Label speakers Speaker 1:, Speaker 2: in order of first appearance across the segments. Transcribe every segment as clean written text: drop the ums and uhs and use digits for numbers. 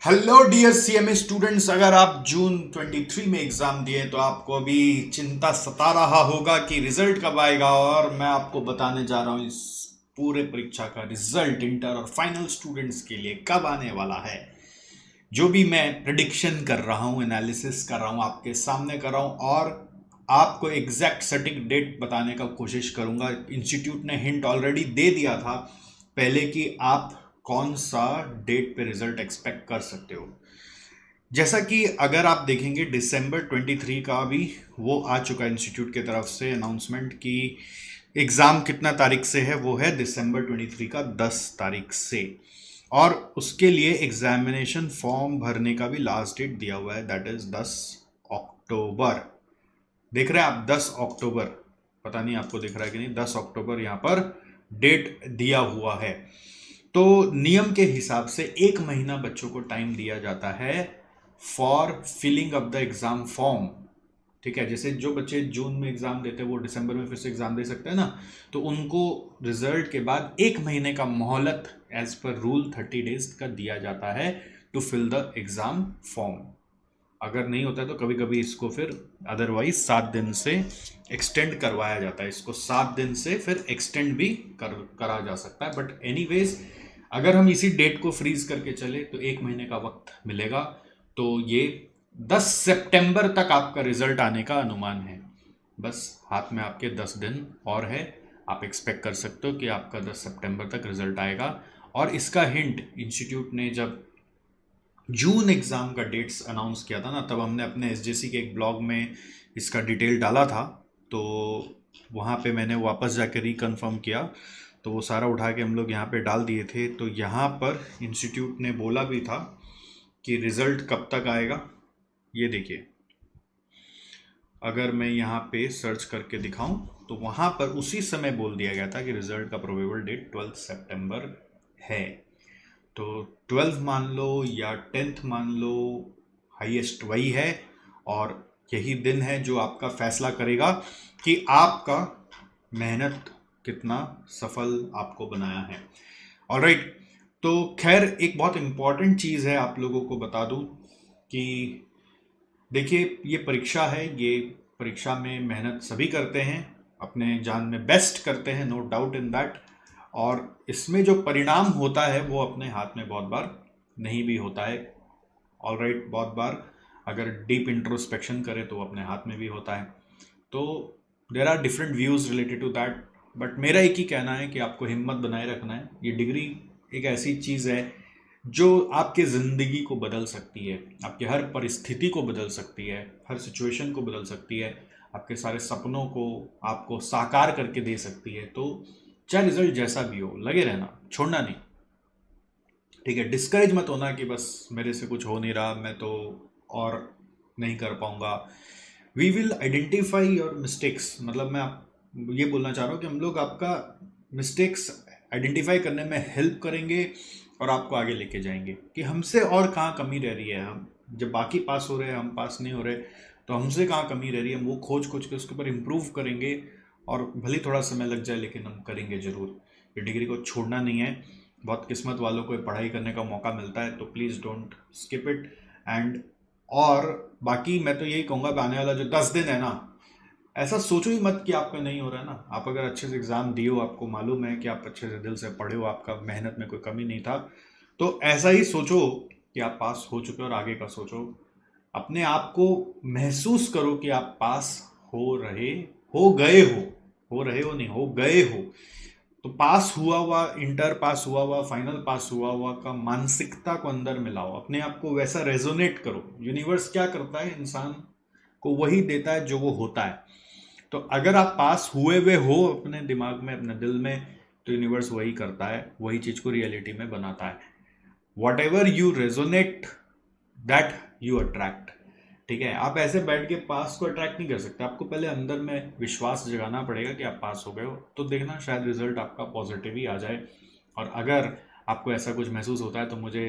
Speaker 1: Hello dear CMA students, अगर आप जून 23 में एग्जाम दिए तो आपको अभी चिंता सता रहा होगा कि रिजल्ट कब आएगा। और मैं आपको बताने जा रहा हूँ इस पूरे परीक्षा का रिजल्ट इंटर और फाइनल स्टूडेंट्स के लिए कब आने वाला है। जो भी मैं प्रिडिक्शन कर रहा हूँ, एनालिसिस कर रहा हूँ, आपके सामने कर रहा हूँ और आपको एग्जैक्ट सटीक डेट बताने का कोशिश करूंगा। इंस्टीट्यूट ने हिंट ऑलरेडी दे दिया था पहले कि आप कौन सा डेट पे रिजल्ट एक्सपेक्ट कर सकते हो। जैसा कि अगर आप देखेंगे दिसंबर 23 का भी वो आ चुका है इंस्टीट्यूट की तरफ से अनाउंसमेंट कि एग्ज़ाम कितना तारीख से है। वो है दिसंबर 23 का 10 तारीख से। और उसके लिए एग्जामिनेशन फॉर्म भरने का भी लास्ट डेट दिया हुआ है, दैट इज 10 अक्टूबर। देख रहे हैं आप 10 अक्टूबर, पता नहीं आपको दिख रहा है कि नहीं, 10 अक्टूबर यहाँ पर डेट दिया हुआ है। तो नियम के हिसाब से 1 महीना बच्चों को टाइम दिया जाता है for filling up the exam form. ठीक है, जैसे जो बच्चे जून में एग्जाम देते हैं वो दिसंबर में फिर से एग्जाम दे सकते हैं ना, तो उनको रिजल्ट के बाद 1 महीने का मोहलत एज पर रूल 30 डेज का दिया जाता है to fill the exam form. अगर नहीं होता है तो कभी कभी इसको फिर अदरवाइज 7 दिन से एक्सटेंड करवाया जाता है। इसको 7 दिन से फिर एक्सटेंड भी करा जा सकता है। बट एनीवेज, अगर हम इसी डेट को फ्रीज करके चले तो 1 महीने का वक्त मिलेगा। तो ये 10 सितंबर तक आपका रिजल्ट आने का अनुमान है। बस हाथ में आपके 10 दिन और है। आप एक्सपेक्ट कर सकते हो कि आपका 10 सितंबर तक रिजल्ट आएगा। और इसका हिंट इंस्टीट्यूट ने जब जून एग्ज़ाम का डेट्स अनाउंस किया था ना, तब हमने अपने एसजेसी के एक ब्लॉग में इसका डिटेल डाला था। तो वहाँ पे मैंने वापस जाके रिकन्फर्म किया, तो वो सारा उठा के हम लोग यहाँ पे डाल दिए थे। तो यहाँ पर इंस्टीट्यूट ने बोला भी था कि रिज़ल्ट कब तक आएगा। ये देखिए, अगर मैं यहाँ पे सर्च करके दिखाऊं तो वहाँ पर उसी समय बोल दिया गया था कि रिज़ल्ट का प्रोबेबल डेट 12 सितंबर है। तो 12 मान लो या 10th मान लो, हाईएस्ट वही है। और यही दिन है जो आपका फैसला करेगा कि आपका मेहनत कितना सफल आपको बनाया है। ऑलराइट, तो खैर एक बहुत इम्पॉर्टेंट चीज़ है आप लोगों को बता दूं कि देखिए, ये परीक्षा है, ये परीक्षा में मेहनत सभी करते हैं, अपने जान में बेस्ट करते हैं, नो डाउट इन दैट। और इसमें जो परिणाम होता है वो अपने हाथ में बहुत बार नहीं भी होता है। ऑलराइट, बहुत बार अगर डीप इंट्रोस्पेक्शन करें तो अपने हाथ में भी होता है। तो there are different views related to that. But मेरा एक ही कहना है कि आपको हिम्मत बनाए रखना है। ये डिग्री एक ऐसी चीज़ है जो आपके ज़िंदगी को बदल सकती है, आपके हर परिस्थिति को बदल सकती है, हर सिचुएशन को बदल सकती है, आपके सारे सपनों को आपको साकार करके दे सकती है। तो चाहे रिजल्ट जैसा भी हो, लगे रहना, छोड़ना नहीं। ठीक है, डिस्करेज मत होना कि बस मेरे से कुछ हो नहीं रहा, मैं तो और नहीं कर पाऊंगा। We will identify your mistakes, मतलब मैं आप ये बोलना चाह रहा हूँ कि हम लोग आपका मिस्टेक्स आइडेंटिफाई करने में हेल्प करेंगे और आपको आगे लेके जाएंगे कि हमसे और कहाँ कमी रह रही है। हम जब बाकी पास हो रहे हैं, हम पास नहीं हो रहे, तो हमसे कहाँ कमी रह रही है, हम वो खोज खोज के उसके ऊपर इम्प्रूव करेंगे। और भले थोड़ा समय लग जाए लेकिन हम करेंगे ज़रूर। ये डिग्री को छोड़ना नहीं है। बहुत किस्मत वालों को पढ़ाई करने का मौका मिलता है, तो please don't skip it. And और बाकी मैं तो यही कहूँगा कि आने वाला जो 10 दिन है ना, ऐसा सोचो ही मत कि आपका नहीं हो रहा है ना। आप अगर अच्छे से एग्ज़ाम दिए हो, आपको मालूम है कि आप अच्छे से दिल से पढ़े हो, आपका मेहनत में कोई कमी नहीं था, तो ऐसा ही सोचो कि आप पास हो चुके हो और आगे का सोचो। अपने आप को महसूस करो कि आप पास हो रहे, हो गए हो रहे हो नहीं, हो गए हो। तो पास हुआ हुआ, इंटर पास हुआ हुआ, फाइनल पास हुआ हुआ का मानसिकता को अंदर मिलाओ, अपने आप को वैसा रेजोनेट करो। यूनिवर्स क्या करता है, इंसान को वही देता है जो वो होता है। तो अगर आप पास हुए हुए हो अपने दिमाग में, अपने दिल में, तो यूनिवर्स वही करता है, वही चीज को रियलिटी में बनाता है। What ever you resonate, that you attract. ठीक है, आप ऐसे बैठ के पास को अट्रैक्ट नहीं कर सकते, आपको पहले अंदर में विश्वास जगाना पड़ेगा कि आप पास हो गए हो। तो देखना, शायद रिजल्ट आपका पॉजिटिव ही आ जाए। और अगर आपको ऐसा कुछ महसूस होता है तो मुझे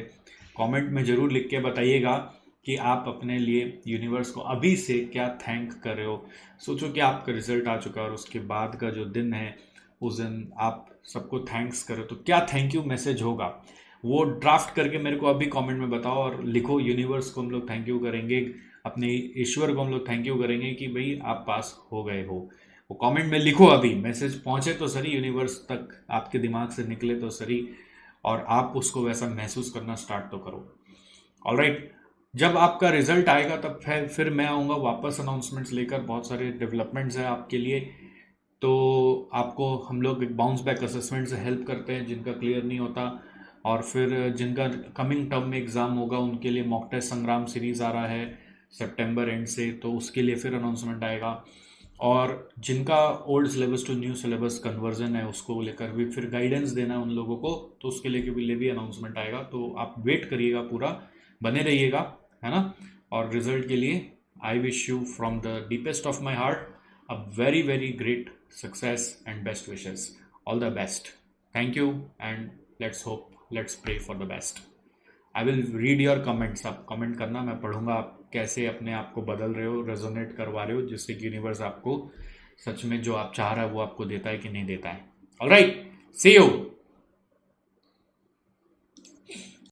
Speaker 1: कमेंट में ज़रूर लिख के बताइएगा कि आप अपने लिए यूनिवर्स को अभी से क्या थैंक कर रहे हो। सोचो कि आपका रिजल्ट आ चुका है और उसके बाद का जो दिन है, उस दिन आप सबको थैंक्स करो, तो क्या थैंक यू मैसेज होगा वो ड्राफ्ट करके मेरे को अभी कमेंट में बताओ और लिखो। यूनिवर्स को हम लोग थैंक यू करेंगे, अपने ईश्वर को हम लोग थैंक यू करेंगे कि भाई आप पास हो गए हो। वो कमेंट में लिखो, अभी मैसेज पहुंचे तो सही, यूनिवर्स तक आपके दिमाग से निकले तो सही, और आप उसको वैसा महसूस करना स्टार्ट तो करो। ऑलराइट, जब आपका रिजल्ट आएगा तब फिर मैं आऊँगा वापस अनाउंसमेंट्स लेकर। बहुत सारे डेवलपमेंट्स हैं आपके लिए। तो आपको हम लोग एक बाउंस बैक असेसमेंट से हेल्प करते हैं जिनका क्लियर नहीं होता, और फिर जिनका कमिंग टर्म में एग्ज़ाम होगा उनके लिए मॉक टेस्ट संग्राम सीरीज़ आ रहा है सितंबर एंड से, तो उसके लिए फिर अनाउंसमेंट आएगा। और जिनका old syllabus to new syllabus conversion है उसको लेकर भी फिर गाइडेंस देना है उन लोगों को, तो उसके लिए भी अनाउंसमेंट आएगा। तो आप वेट करिएगा, पूरा बने रहिएगा, है ना। और रिजल्ट के लिए I wish you from the deepest of my heart a very very great success and best wishes. All the best. Thank you, and let's pray for the best. I will read your comments. आप comment करना, मैं पढ़ूंगा आप कैसे अपने आप को बदल रहे हो, रेजोनेट करवा रहे हो, जिससे कि यूनिवर्स आपको सच में जो आप चाह रहा है वो आपको देता है कि नहीं देता है। Alright, see you.